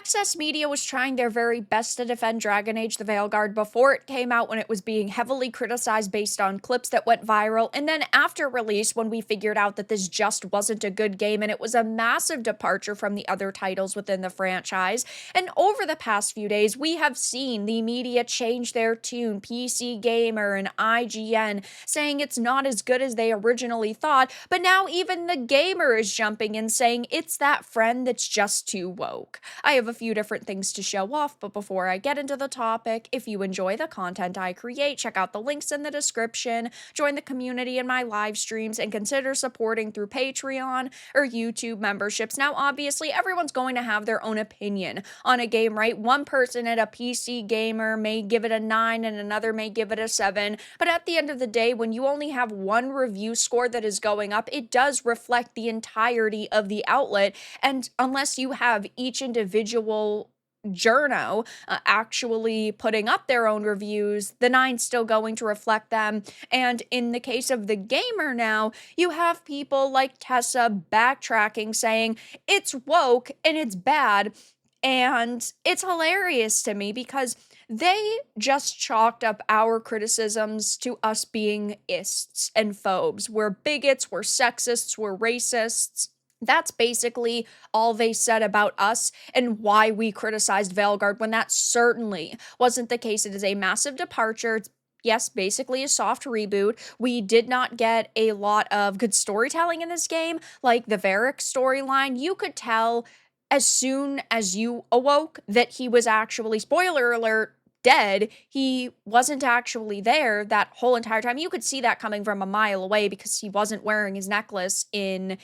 Access Media was trying their very best to defend Dragon Age the Veilguard before it came out when it was being heavily criticized based on clips that went viral, and then after release when we figured out that this just wasn't a good game and it was a massive departure from the other titles within the franchise. And over the past few days, we have seen the media change their tune, PC Gamer and IGN saying it's not as good as they originally thought, but now even TheGamer is jumping in saying it's that friend that's just too woke. I have a few different things to show off, but before I get into the topic, if you enjoy the content I create, check out the links in the description, join the community in my live streams, and consider supporting through Patreon or YouTube memberships. Now, obviously, everyone's going to have their own opinion on a game, right? One person at a PC Gamer may give it a 9 and another may give it a 7, but at the end of the day, when you only have one review score that is going up, it does reflect the entirety of the outlet, and unless you have each individual journo actually putting up their own reviews, the 9's still going to reflect them. And in the case of TheGamer now, you have people like Tessa backtracking saying it's woke and it's bad. And it's hilarious to me because they just chalked up our criticisms to us being ists and phobes. We're bigots, we're sexists, we're racists. That's basically all they said about us and why we criticized Veilguard when that certainly wasn't the case. It is a massive departure. It's, yes, basically a soft reboot. We did not get a lot of good storytelling in this game, like the Varric storyline. You could tell as soon as you awoke that he was actually, spoiler alert, dead. He wasn't actually there that whole entire time. You could see that coming from a mile away because he wasn't wearing his necklace in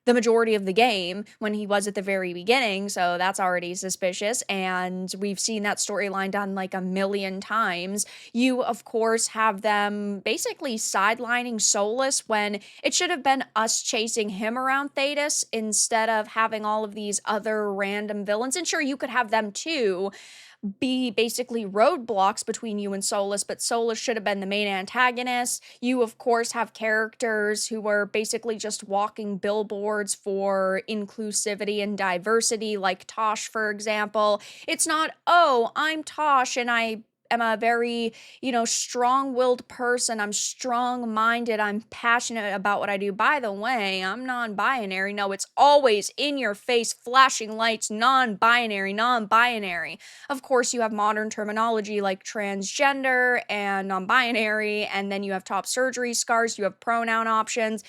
the majority of the game when he was at the very beginning, so that's already suspicious, and we've seen that storyline done like a million times. You, of course, have them basically sidelining Solus when it should have been us chasing him around Thetis instead of having all of these other random villains, and sure, you could have them too be basically roadblocks between you and Solus, but Solus should have been the main antagonist. You, of course, have characters who are basically just walking billboards for inclusivity and diversity, like Tosh, for example. It's not, oh, I'm Tosh and I am a very, strong-willed person. I'm strong-minded. I'm passionate about what I do. By the way, I'm non-binary. No, it's always in your face, flashing lights, non-binary, non-binary. Of course, you have modern terminology like transgender and non-binary, and then you have top surgery scars, you have pronoun options.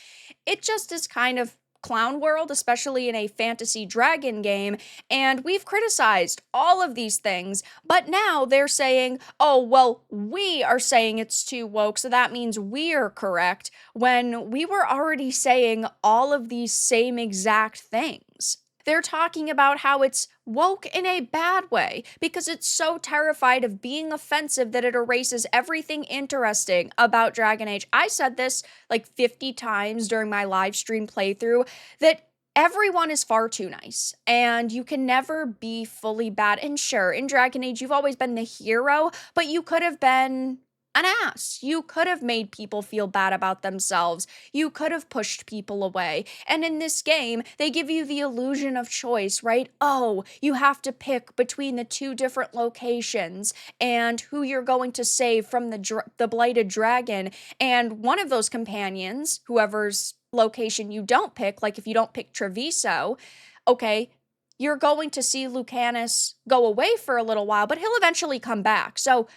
It just is kind of clown world, especially in a fantasy dragon game, and we've criticized all of these things, but now they're saying, oh, well, we are saying it's too woke, so that means we're correct, when we were already saying all of these same exact things. They're talking about how it's woke in a bad way because it's so terrified of being offensive that it erases everything interesting about Dragon Age. I said this like 50 times during my live stream playthrough that everyone is far too nice and you can never be fully bad. And sure, in Dragon Age, you've always been the hero, but you could have been an ass. You could have made people feel bad about themselves. You could have pushed people away. And in this game, they give you the illusion of choice, right? Oh, you have to pick between the two different locations and who you're going to save from the blighted dragon. And one of those companions, whoever's location you don't pick, like if you don't pick Treviso, okay, you're going to see Lucanus go away for a little while, but he'll eventually come back. So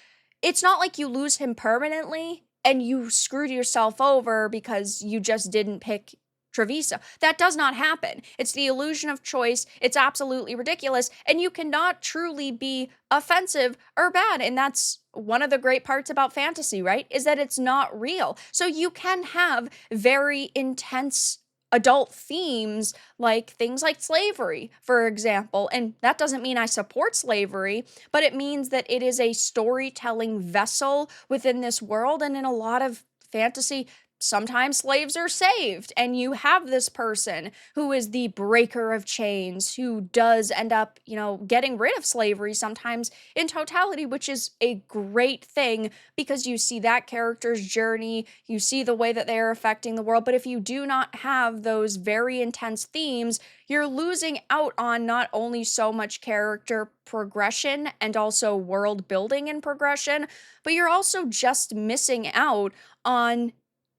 it's not like you lose him permanently and you screwed yourself over because you just didn't pick Treviso. That does not happen. It's the illusion of choice. It's absolutely ridiculous. And you cannot truly be offensive or bad. And that's one of the great parts about fantasy, right? Is that it's not real. So you can have very intense adult themes like things like slavery, for example. And that doesn't mean I support slavery, but it means that it is a storytelling vessel within this world. And in a lot of fantasy, sometimes slaves are saved, and you have this person who is the breaker of chains, who does end up, getting rid of slavery sometimes in totality, which is a great thing because you see that character's journey, you see the way that they are affecting the world. But if you do not have those very intense themes, you're losing out on not only so much character progression and also world building and progression, but you're also just missing out on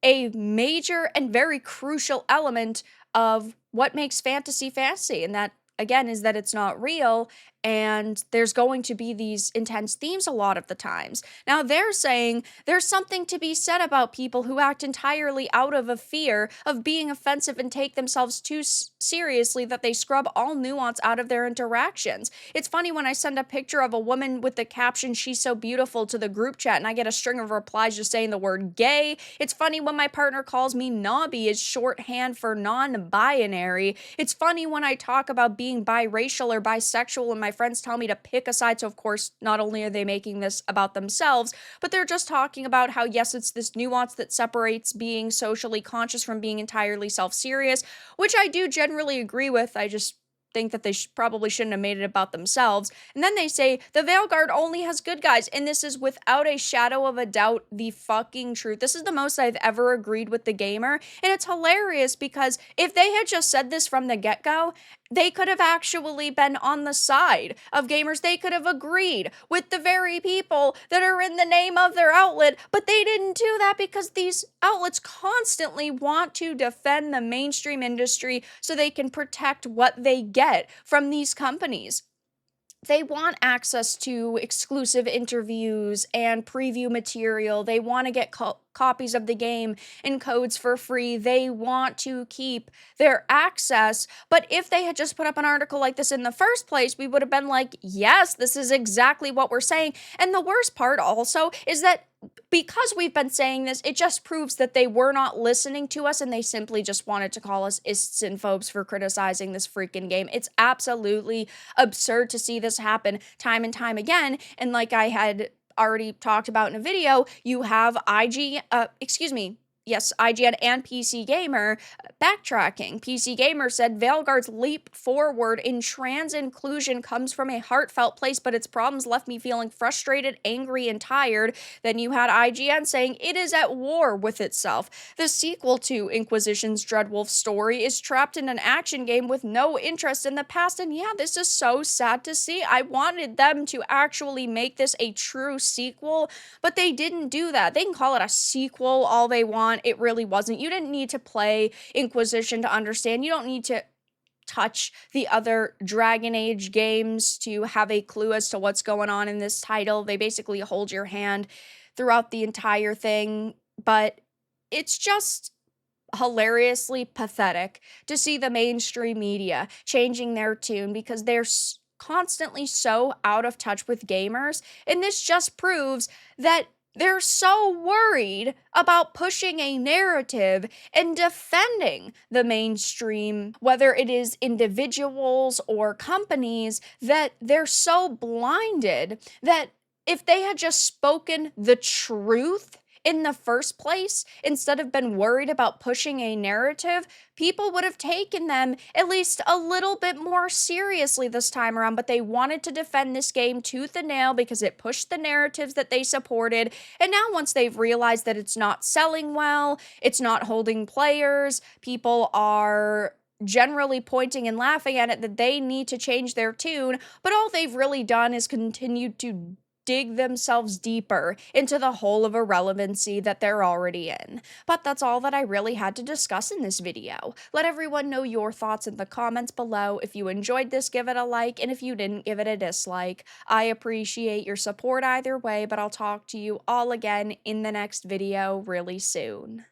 a major and very crucial element of what makes fantasy. And that, again, is that it's not real, and there's going to be these intense themes a lot of the times. Now, they're saying there's something to be said about people who act entirely out of a fear of being offensive and take themselves too seriously that they scrub all nuance out of their interactions. It's funny when I send a picture of a woman with the caption, "She's so beautiful," to the group chat, and I get a string of replies just saying the word gay. It's funny when my partner calls me knobby as shorthand for non-binary. It's funny when I talk about being biracial or bisexual and my friends tell me to pick a side. So of course, not only are they making this about themselves, but they're just talking about how, yes, it's this nuance that separates being socially conscious from being entirely self-serious, which I do generally agree with. I just think that they probably shouldn't have made it about themselves. And then they say the Veilguard only has good guys, and this is without a shadow of a doubt the fucking truth. This is the most I've ever agreed with TheGamer, and it's hilarious because if they had just said this from the get-go, they could have actually been on the side of gamers. They could have agreed with the very people that are in the name of their outlet, but they didn't do that because these outlets constantly want to defend the mainstream industry so they can protect what they get from these companies. They want access to exclusive interviews and preview material. They want to get copies of the game and codes for free. They want to keep their access. But if they had just put up an article like this in the first place, we would have been like, yes, this is exactly what we're saying. And the worst part also is that because we've been saying this, it just proves that they were not listening to us and they simply just wanted to call us ists and phobes for criticizing this freaking game. It's absolutely absurd to see this happen time and time again. And like I had already talked about in a video, you have IGN and PC Gamer backtracking. PC Gamer said Veilguard's leap forward in trans inclusion comes from a heartfelt place, but its problems left me feeling frustrated, angry, and tired. Then you had IGN saying it is at war with itself. The sequel to Inquisition's Dreadwolf story is trapped in an action game with no interest in the past, and yeah, this is so sad to see. I wanted them to actually make this a true sequel, but they didn't do that. They can call it a sequel all they want. It really wasn't. You didn't need to play Inquisition to understand. You don't need to touch the other Dragon Age games to have a clue as to what's going on in this title. They basically hold your hand throughout the entire thing, but it's just hilariously pathetic to see the mainstream media changing their tune because they're constantly so out of touch with gamers, and this just proves that they're so worried about pushing a narrative and defending the mainstream, whether it is individuals or companies, that they're so blinded that if they had just spoken the truth in the first place, instead of been worried about pushing a narrative, people would have taken them at least a little bit more seriously this time around. But they wanted to defend this game tooth and nail because it pushed the narratives that they supported. And now once they've realized that it's not selling well, it's not holding players, people are generally pointing and laughing at it, that they need to change their tune. But all they've really done is continued to dig themselves deeper into the hole of irrelevancy that they're already in. But that's all that I really had to discuss in this video. Let everyone know your thoughts in the comments below. If you enjoyed this, give it a like, and if you didn't, give it a dislike. I appreciate your support either way, but I'll talk to you all again in the next video really soon.